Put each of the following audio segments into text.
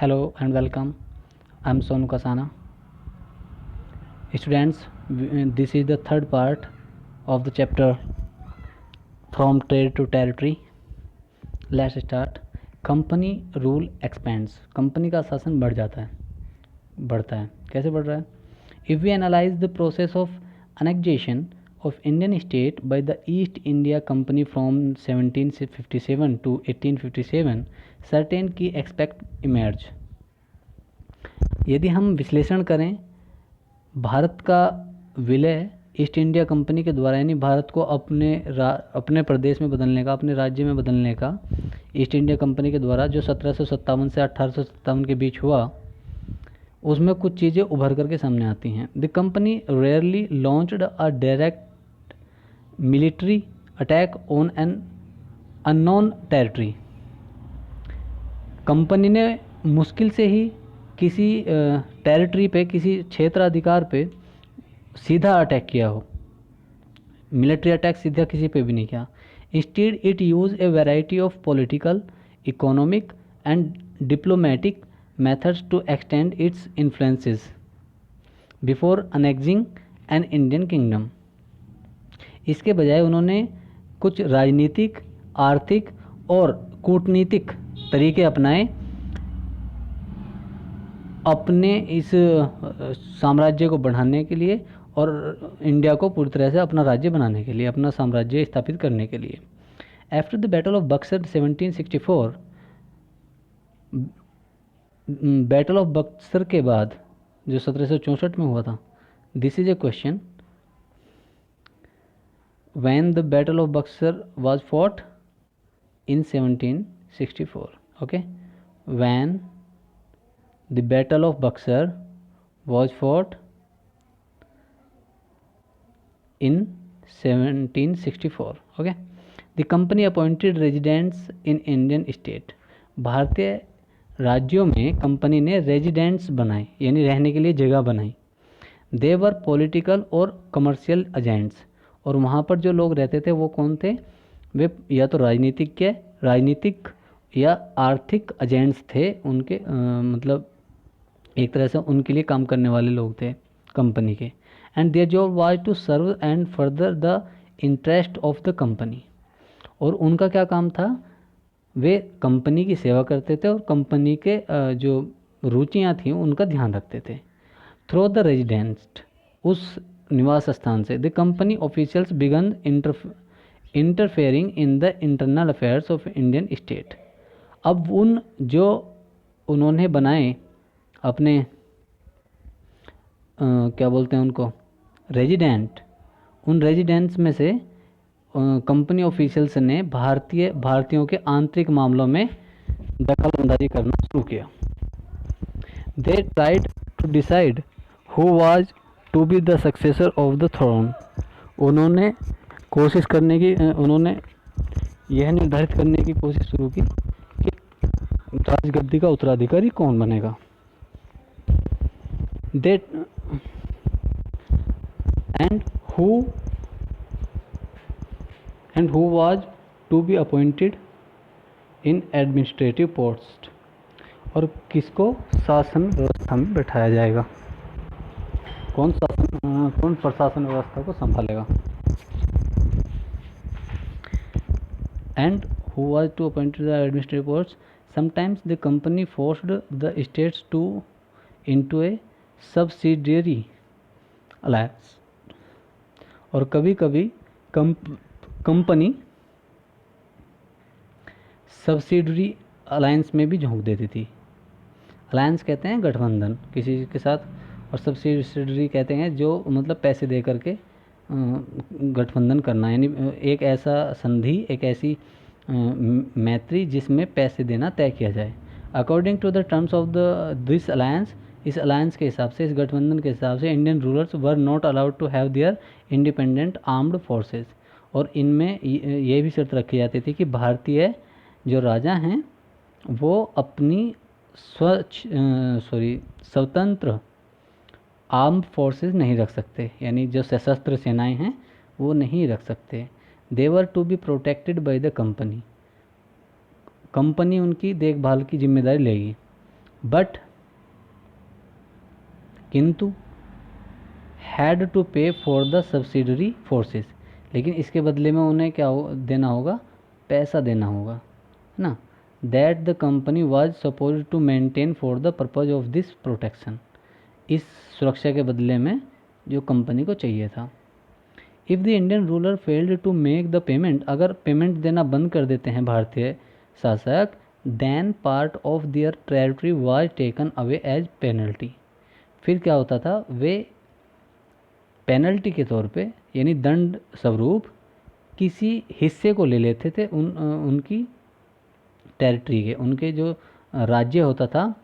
Hello and welcome. I'm Sonu Kasana. Students, this is the third part of the chapter From Trade to Territory. Let's start. Company rule expands. Company का शासन बढ़ता है. कैसे बढ़ रहा है? If we analyze the process of annexation of Indian state by the East India Company from 1757 to 1857, certain key aspects emerge. यदि हम विश्लेषण करें भारत का विलय ईस्ट इंडिया कंपनी के द्वारा, यानी भारत को अपने प्रदेश में बदलने का, अपने राज्य में बदलने का ईस्ट इंडिया कंपनी के द्वारा, जो 1757 से 1857 के बीच हुआ, उसमें कुछ चीज़ें उभर करके सामने आती हैं. The company rarely launched a direct military attack on an unknown territory. Company ने मुश्किल से ही किसी टेरिटरी पे, किसी क्षेत्राधिकार पे सीधा अटैक किया हो. मिलिट्री अटैक सीधा किसी पे भी नहीं किया. Instead it use A variety of political, economic and diplomatic methods to extend its influences before annexing an Indian kingdom. इसके बजाय उन्होंने कुछ राजनीतिक, आर्थिक और कूटनीतिक तरीके अपनाए अपने इस साम्राज्य को बढ़ाने के लिए और इंडिया को पूरी तरह से अपना राज्य बनाने के लिए, अपना साम्राज्य स्थापित करने के लिए. After the battle of Buxar 1764, battle of Buxar के बाद जो 1764 में हुआ था, this is a question. When the battle of Buxar was fought in 1764. Okay, when the battle of Buxar was fought in 1764. Okay, the company appointed residents in Indian state. भारतीय राज्यों में company ने रेजिडेंट्स बनाए, यानी रहने के लिए जगह बनाई. दे वर पॉलिटिकल और कमर्शियल एजेंट्स. और वहाँ पर जो लोग रहते थे वो कौन थे? वे या तो राजनीतिक या आर्थिक एजेंट्स थे. उनके मतलब एक तरह से उनके लिए काम करने वाले लोग थे कंपनी के. And their job was to serve and further the interest of the company. और उनका क्या काम था? वे कंपनी की सेवा करते थे और कंपनी के जो रुचियाँ थीं उनका ध्यान रखते थे. थ्रू द रेजिडेंट, उस निवास स्थान से, the company officials began interfering in the internal affairs of Indian state. अब जो उन्होंने बनाए अपने क्या बोलते हैं उनको, रेजिडेंट, उन रेजिडेंट्स में से कंपनी ऑफिशियल्स ने भारतीयों के आंतरिक मामलों में दखल अंदाजी करना शुरू किया. They tried to decide who was to be the successor of the throne. उन्होंने यह निर्धारित करने की कोशिश शुरू की कि राजगद्दी का उत्तराधिकारी कौन बनेगा. and who was to be appointed in administrative post. और किसको शासन व्यवस्था में बैठाया जाएगा, कौन प्रशासन व्यवस्था को संभालेगा. and who was to appointed the administrative posts. Sometimes the company forced the states into a subsidiary alliance. और कभी कभी कंपनी सब्सिडरी अलायंस में भी झोंक देती थी. अलायंस कहते हैं गठबंधन किसी के साथ, और सब्सिडरी कहते हैं जो मतलब पैसे दे करके गठबंधन करना, यानी एक ऐसा संधि, एक ऐसी मैत्री जिसमें पैसे देना तय किया जाए. According to the terms of this alliance, इस अलायंस के हिसाब से, इस गठबंधन के हिसाब से, Indian rulers were not allowed to have their independent armed forces. और इनमें ये भी शर्त रखी जाती थी कि भारतीय जो राजा हैं वो अपनी स्वतंत्र आर्म्ड फोर्सेस नहीं रख सकते, यानी जो सशस्त्र सेनाएं हैं वो नहीं रख सकते. They were to be protected by the company. Company उनकी देखभाल की जिम्मेदारी लेगी. बट किंतु had to pay for the subsidiary forces, लेकिन इसके बदले में उन्हें क्या देना होगा, पैसा देना होगा, है ना। That the company was suppose to maintain for the purpose of this protection, इस सुरक्षा के बदले में जो कंपनी को चाहिए था। If the Indian ruler failed to make the payment, अगर पेमेंट देना बंद कर देते हैं भारतीय शासक, then part of their territory was taken away as penalty, फिर क्या होता था, वे पेनल्टी के तौर पे यानी दंड स्वरूप किसी हिस्से को ले लेते थे उनकी टेरिटरी के, उनके जो राज्य होता था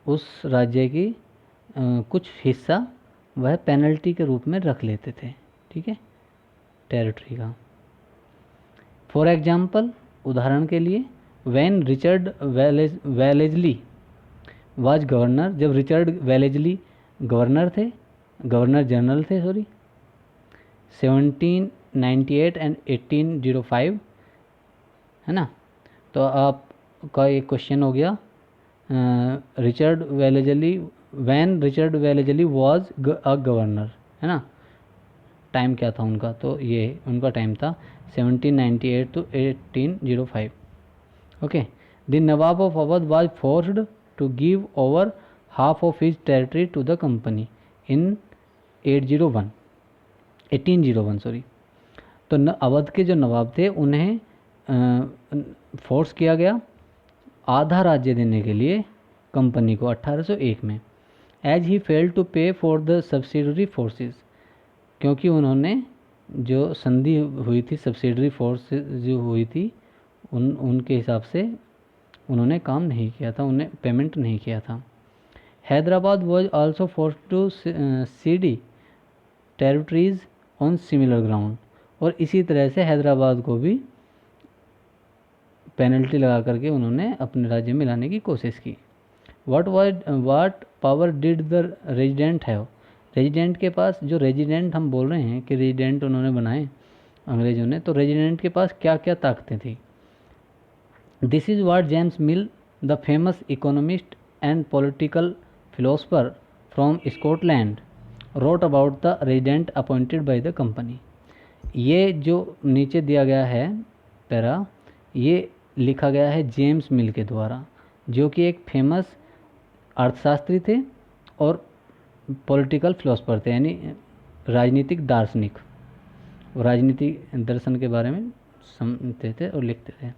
उस राज्य की कुछ हिस्सा वह पेनल्टी के रूप में रख लेते थे, ठीक है, टेरिटरी का। फॉर एग्जाम्पल, उदाहरण के लिए, when Richard Wellesley was governor, जब रिचर्ड वेलेजली गवर्नर थे, गवर्नर जनरल थे 1798 एंड 1805, है ना। तो आपका एक क्वेश्चन हो गया, Richard Wellesley, when Richard Wellesley was a governor, है ना, टाइम क्या था उनका, तो ये उनका टाइम था 1798 to 1805। Okay, the nawab of Awadh was forced to give over half of his territory to the company in 1801 sorry. तो अवध के जो नवाब थे उन्हें फोर्स किया गया आधा राज्य देने के लिए कंपनी को 1801 में, as he fail to pay for the subsidiary forces, क्योंकि उन्होंने जो संधि हुई थी, सब्सिडरी फोर्स जो हुई थी, उनके हिसाब से उन्होंने काम नहीं किया था, उन्हें पेमेंट नहीं किया था। Hyderabad was also force to cede territories on similar ground, और इसी तरह से हैदराबाद को भी पेनल्टी लगा करके उन्होंने अपने राज्य में लाने की कोशिश की। What power did the resident have, resident के पास, जो रेजिडेंट हम बोल रहे हैं कि रेजिडेंट उन्होंने बनाए अंग्रेजों ने, तो रेजिडेंट के पास क्या क्या ताकतें थी। This is what James mill, the famous economist and political philosopher from Scotland, wrote about the resident appointed by the company. ये जो नीचे दिया गया है पैरा, ये लिखा गया है जेम्स मिल के द्वारा, जो कि एक फेमस अर्थशास्त्री थे और पॉलिटिकल फिलोसफर थे, यानी राजनीतिक दार्शनिक, राजनीतिक दर्शन के बारे में समझते थे और लिखते थे।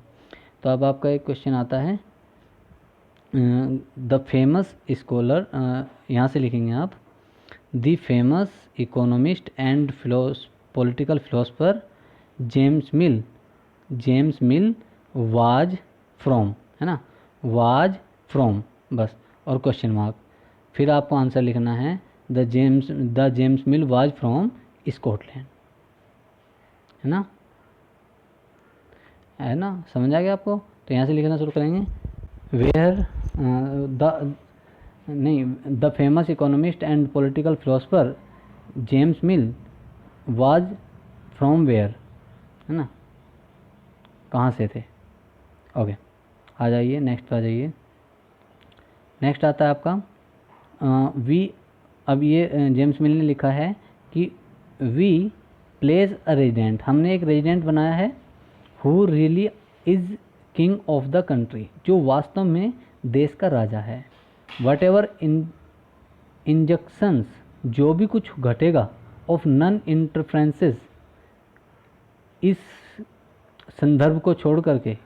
तो अब आपका एक क्वेश्चन आता है, द फेमस स्कॉलर, यहाँ से लिखेंगे आप, the famous economist and political philosopher James Mill was from, है ना, वाज फ्रॉम बस, और क्वेश्चन मार्क, फिर आपको आंसर लिखना है the James Mill was from Scotland, है ना, समझ आ गया आपको। तो यहाँ से लिखना शुरू करेंगे, where the famous economist and political philosopher James Mill was from where, है ना, कहाँ से थे। ओके, आ जाइए नेक्स्ट, आ जाइए नेक्स्ट आता है आपका वी। अब ये जेम्स मिल ने लिखा है कि वी प्लेस अ रेजिडेंट, हमने एक रेजिडेंट बनाया है, who really is king of the country, जो वास्तव में देश का राजा है। वट एवर इंजक्शंस, जो भी कुछ घटेगा, ऑफ नन इंटरफ्रेंसेस, इस संदर्भ को छोड़ करके,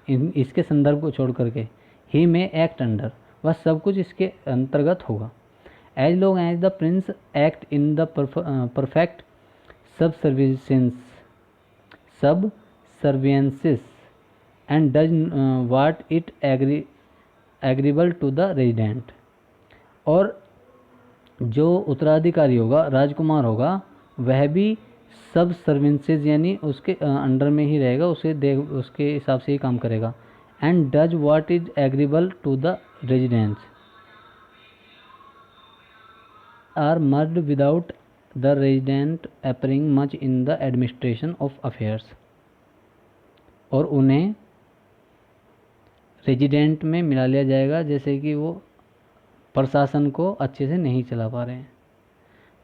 इसके संदर्भ को छोड़ करके, ही में एक्ट अंडर, वह सब कुछ इसके अंतर्गत होगा। As long as the prince act in the perfect subserviences and does what it agreeable to the resident, और जो उत्तराधिकारी होगा, राजकुमार होगा, वह भी सब सर्विसेज यानी उसके अंडर में ही रहेगा, उसके हिसाब से ही काम करेगा। And does what is agreeable to the residents are marred without the resident appearing much in the administration of affairs, और उन्हें रेजिडेंट में मिला लिया जाएगा, जैसे कि वो प्रशासन को अच्छे से नहीं चला पा रहे हैं।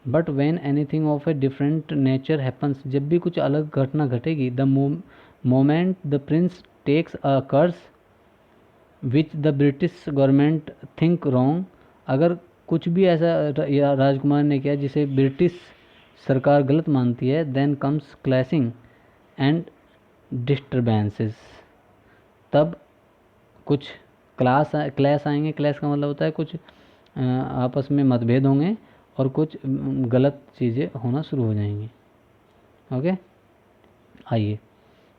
But when anything of a different nature happens, जब भी कुछ अलग घटना घटेगी, the moment the prince takes a course which the British government think wrong, अगर कुछ भी ऐसा राजकुमार ने किया जिसे ब्रिटिश सरकार गलत मानती है, then comes clashing and disturbances, तब कुछ क्लैश आएंगे। क्लैश का मतलब होता है कुछ आपस में मतभेद होंगे और कुछ गलत चीज़ें होना शुरू हो जाएंगी। ओके, आइए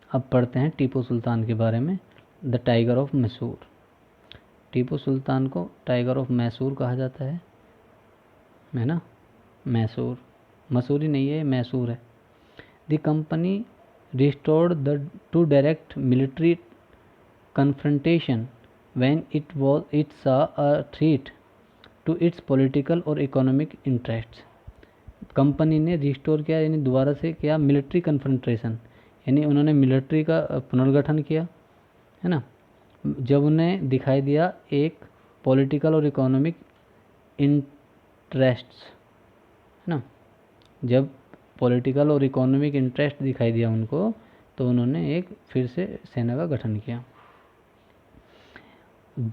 अब पढ़ते हैं टीपू सुल्तान के बारे में। The tiger of Mysore. Tipu Sultan को टाइगर ऑफ मैसूर कहा जाता है ना, मैसूर, मसूरी नहीं है, मैसूर है। The company restored the two direct military confrontation when it saw a threat to its political और इकोनॉमिक इंटरेस्ट्स। कंपनी ने रिस्टोर किया यानी दोबारा से किया मिलिट्री कन्फ्रंटेशन, यानी उन्होंने मिलिट्री का पुनर्गठन किया, है ना, जब उन्हें दिखाई दिया एक पॉलिटिकल और इकोनॉमिक इंटरेस्ट्स, है ना, जब पॉलिटिकल और इकोनॉमिक इंटरेस्ट दिखाई दिया उनको, तो उन्होंने एक फिर से सेना का गठन किया।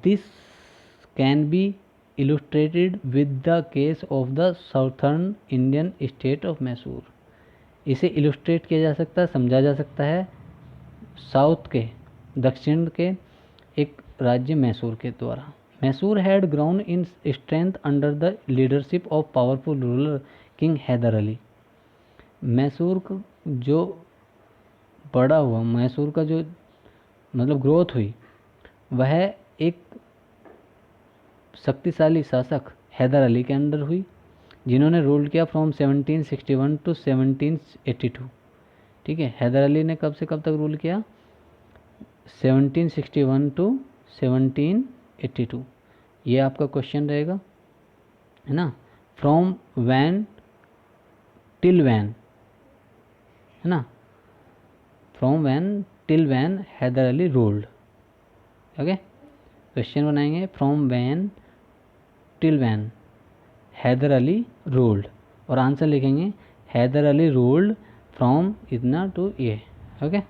This can be illustrated with the case of the southern Indian state of Mysore। इसे इलुस्ट्रेट किया जा सकता है, समझा जा सकता है साउथ के, दक्षिण के एक राज्य मैसूर के द्वारा। Mysore had ground in strength under the leadership of powerful ruler king Haider Ali. Mysore का जो बड़ा हुआ, मैसूर का जो मतलब ग्रोथ हुई, वह एक शक्तिशाली शासक हैदर अली के अंडर हुई, जिन्होंने रूल किया फ्रॉम 1761 टू 1782। ठीक है, हैदर अली ने कब से कब तक रूल किया, 1761 टू 1782। ये आपका क्वेश्चन रहेगा, है ना, फ्रॉम वैन टिल वैन, है ना, from when till when Hyder Ali ruled. Okay, question बनाएंगे from when till when Hyder Ali ruled, और आंसर लिखेंगे हैदर अली रूल्ड फ्रॉम इतना टू ये। Okay,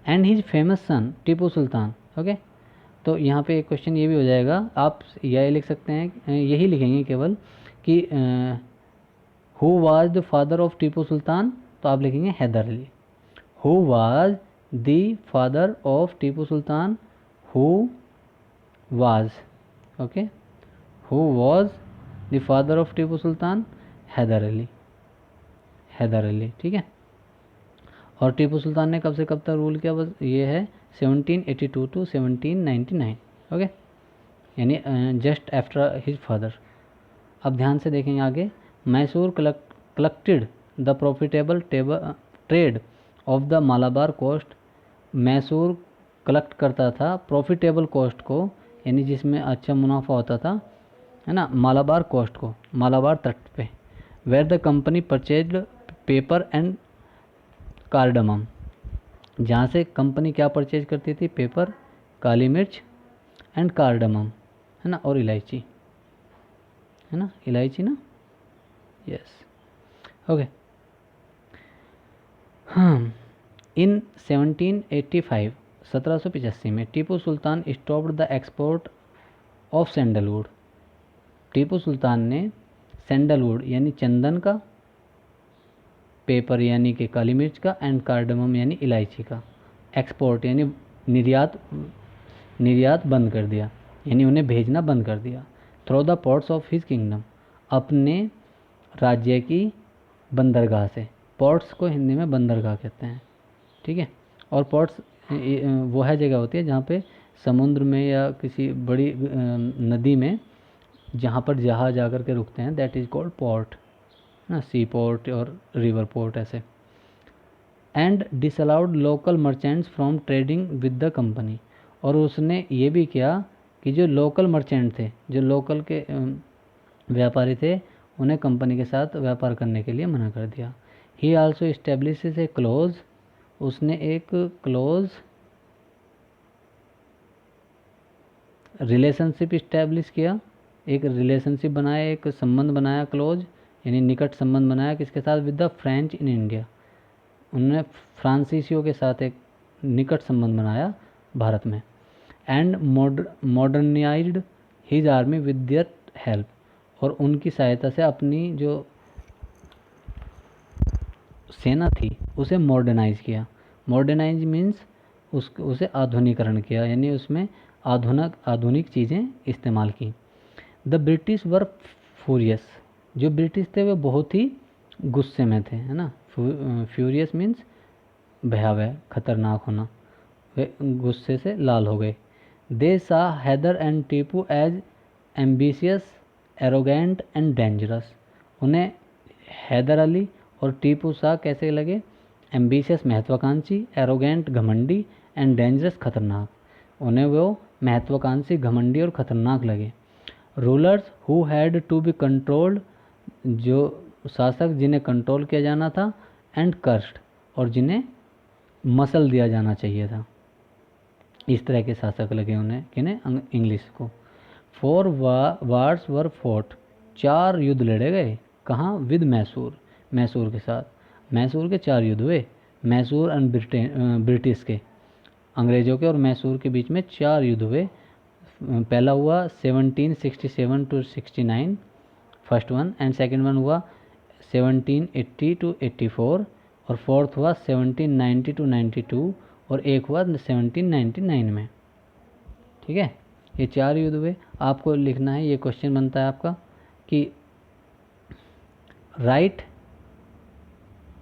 and his famous son Tipu Sultan. Okay, तो यहाँ पे एक क्वेश्चन ये भी हो जाएगा, आप यह लिख सकते हैं, यही लिखेंगे केवल कि who was the father of Tipu Sultan, तो आप लिखेंगे Hyder Ali. Who was the father of Tipu Sultan, who was, okay, who was the father of Tipu Sultan, Hyder Ali, Hyder Ali. ठीक है, और टीपू सुल्तान ने कब से कब तक रूल किया, बस ये है 1782 टू 1799। ओके, यानी जस्ट आफ्टर हिज फादर। अब ध्यान से देखेंगे आगे। Mysore collected the profitable trade of the Malabar coast. Mysore collect करता था प्रॉफिटेबल कोस्ट को, यानी जिसमें अच्छा मुनाफा होता था, है ना, मालाबार कोस्ट को, मालाबार तट पे। Where the company purchased pepper and cardamom, जहाँ से कंपनी क्या परचेज करती थी, पेपर, काली मिर्च एंड कार्डमम, है ना, और इलायची, है ना, इलायची ना, यस। ओके, हाँ, इन 1785 1785 में Tipu Sultan stopped the export of sandalwood. Tipu Sultan ने सैंडलवुड यानी चंदन का, पेपर यानी कि काली मिर्च का, एंड कार्डमम यानी इलायची का एक्सपोर्ट यानी निर्यात बंद कर दिया, यानी उन्हें भेजना बंद कर दिया। Through the ports of his kingdom, अपने राज्य की बंदरगाह से। पोर्ट्स को हिंदी में बंदरगाह कहते हैं, ठीक है, और पोर्ट्स वो है जगह होती है जहाँ पे समुद्र में या किसी बड़ी नदी में जहाँ पर जहाज आकर के रुकते हैं, दैट इज़ कॉल्ड पोर्ट, ना, सी पोर्ट और रिवर पोर्ट ऐसे। And disallowed local merchants from trading with the company, और उसने ये भी किया कि जो लोकल मर्चेंट थे, जो लोकल के व्यापारी थे, उन्हें कंपनी के साथ व्यापार करने के लिए मना कर दिया। ही आल्सो इस्टेब्लिशेस ए क्लोज, उसने एक क्लोज रिलेशनशिप इस्टेब्लिश किया एक रिलेशनशिप बनाया, एक संबंध बनाया क्लोज, यानी निकट संबंध बनाया किसके साथ, with the French in India. उन्होंने फ्रांसीसियों के साथ एक निकट संबंध बनाया भारत में। And modernised his army with their help, और उनकी सहायता से अपनी जो सेना थी उसे मॉडर्नाइज किया। मॉडर्नाइज मीन्स उसे आधुनिकरण किया, यानी उसमें आधुनिक चीज़ें इस्तेमाल की। द ब्रिटिश वर फ्यूरियस, जो ब्रिटिश थे वे बहुत ही गुस्से में थे, है ना। फ्यूरियस मीन्स भयावह, खतरनाक होना, वे गुस्से से लाल हो गए। They saw Haider and Tipu as ambitious, arrogant and dangerous. उन्हें हैदर अली और टीपू शाह कैसे लगे, एम्बिशियस महत्वाकांक्षी, एरोगेंट घमंडी, एंड डेंजरस खतरनाक। उन्हें वो महत्वाकांक्षी, घमंडी और खतरनाक लगे। Rulers who had to be controlled, जो शासक जिन्हें कंट्रोल किया जाना था, एंड कर्स्ड, और जिन्हें मसल दिया जाना चाहिए था। इस तरह के शासक लगे उन्हें, किन्हें, इंग्लिश को। 4 वार्स वर फोर्ट, 4 युद्ध लड़े गए, कहाँ, विद मैसूर, मैसूर के साथ। मैसूर के 4 युद्ध हुए, मैसूर एंड ब्रिटिश के, अंग्रेज़ों के और मैसूर के बीच में 4 युद्ध हुए। पहला हुआ 1767 to 69, first one, and second one हुआ 1780 to 84, और फोर्थ हुआ 1790 to 92, और एक हुआ 1799 में। ठीक है, ये 4 युद्ध हुए। आपको लिखना है, ये क्वेश्चन बनता है आपका कि right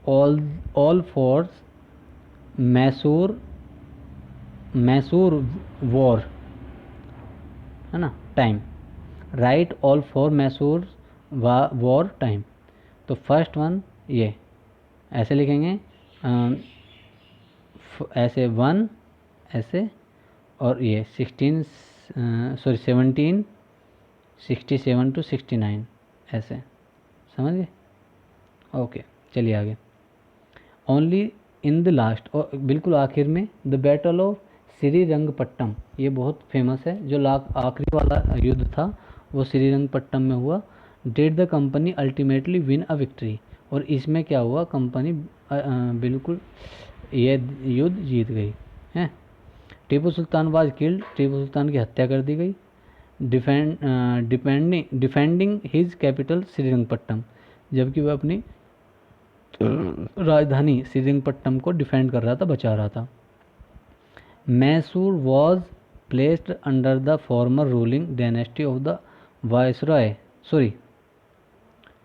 all force Mysore war, है ना, time. Right all for Mysore war time. तो फर्स्ट वन ये ऐसे लिखेंगे, ऐसे 1 ऐसे, और ये 1767 to 69 ऐसे, समझ गए। ओके, चलिए आगे। ओनली इन द लास्ट, और बिल्कुल आखिर में, द बैटल ऑफ श्रीरंगपट्टम, ये बहुत फेमस है, जो आखिरी वाला युद्ध था वो श्रीरंगपट्टम में हुआ। Did the company ultimately win a victory, और इसमें क्या हुआ, कंपनी बिल्कुल ये युद्ध जीत गई है। टीपू सुल्तान वाज किल्ड, टीपू सुल्तान की हत्या कर दी गई। डिफेंडिंग हिज कैपिटल श्रीरंगपट्टम, जबकि वह अपनी राजधानी श्रीरंगपट्टम को डिफेंड कर रहा था, बचा रहा था। Mysore was placed under the former ruling dynasty of the viceroy,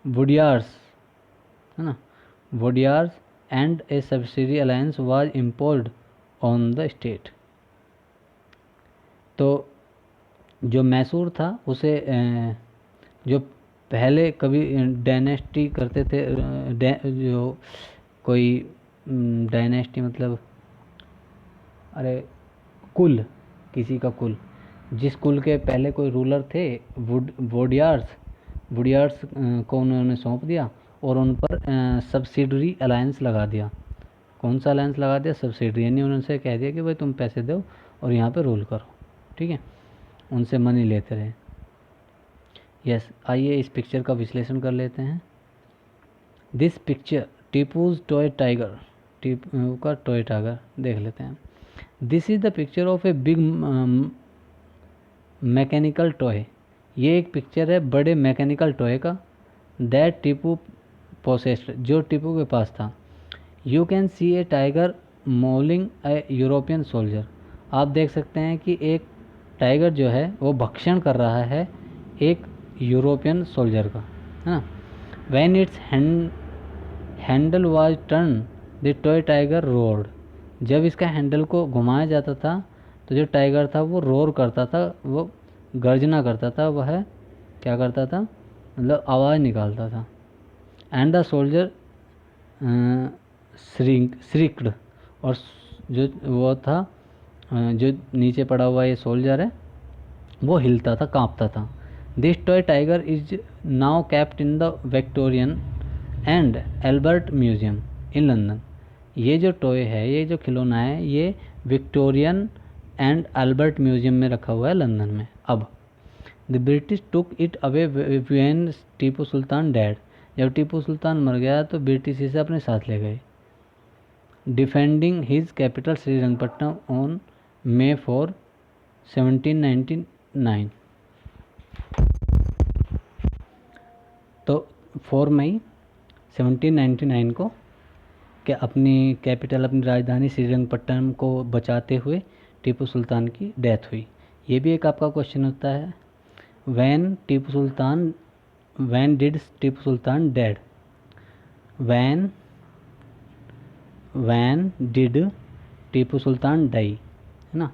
Wodeyars, है ना, Wodeyars, and a subsidy alliance was imposed on the state. तो जो मैसूर था उसे जो पहले कभी डायनेस्टी करते थे, जो कोई डायनेस्टी मतलब, अरे कुल, किसी का कुल, जिस कुल के पहले कोई रूलर थे, वुडियार्स को उन्होंने सौंप दिया, और उन पर सब्सिडरी अलायंस लगा दिया। कौन सा अलायंस लगा दिया, सब्सिडरी, यानी उनसे कह दिया कि भाई तुम पैसे दो और यहाँ पे रूल करो, ठीक है, उनसे मनी लेते रहे। यस, आइए इस पिक्चर का विश्लेषण कर लेते हैं। This picture Tipu's toy tiger, Tipu का टॉय टाइगर देख लेते हैं। This is the picture of a big mechanical toy, ये एक पिक्चर है बड़े मैकेनिकल टॉय का। दैट टीपू पोसेस्ड, जो टीपू के पास था। You can see a tiger mauling a European soldier, आप देख सकते हैं कि एक टाइगर जो है वो भक्षण कर रहा है एक यूरोपियन सोल्जर का, है ना। When its handle was turn the toy tiger roared, जब इसका हैंडल को घुमाया जाता था तो जो टाइगर था वो रोर करता था, वो गर्जना करता था, वह क्या करता था, मतलब आवाज़ निकालता था। एंड द सोल्जर श्रिक्ड, और जो वो था, जो नीचे पड़ा हुआ ये सोल्जर है वो हिलता था, कांपता था। This toy tiger is now kept in the Victorian and Albert museum in London, ये जो टॉय है, ये जो खिलौना है, ये विक्टोरियन एंड एल्बर्ट म्यूजियम में रखा हुआ है लंदन में। अब the British took it away when Tipu Sultan dead, जब टीपू सुल्तान मर गया तो ब्रिटिश इसे अपने साथ ले गए। Defending his capital Srirangapatnam on May 4, 1799। तो 4 मई 1799 को क्या अपनी कैपिटल, अपनी राजधानी श्रीरंगपट्टनम को बचाते हुए टीपू सुल्तान की डेथ हुई। ये भी एक आपका क्वेश्चन होता है, when did Tipu Sultan dead, when did Tipu Sultan die, है ना।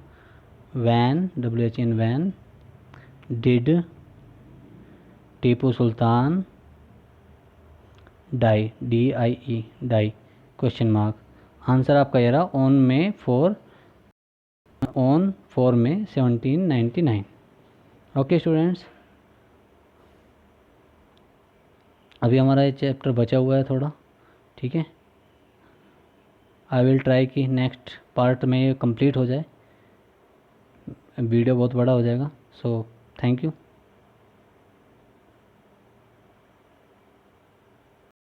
When WHN when did Tipu Sultan die, DIE die question mark. Answer आपका ये रहा ऑन 4 में 1799। ओके स्टूडेंट्स, अभी हमारा ये चैप्टर बचा हुआ है थोड़ा, ठीक है। आई विल ट्राई कि नेक्स्ट पार्ट में ये कंप्लीट हो जाए, वीडियो बहुत बड़ा हो जाएगा। So thank you.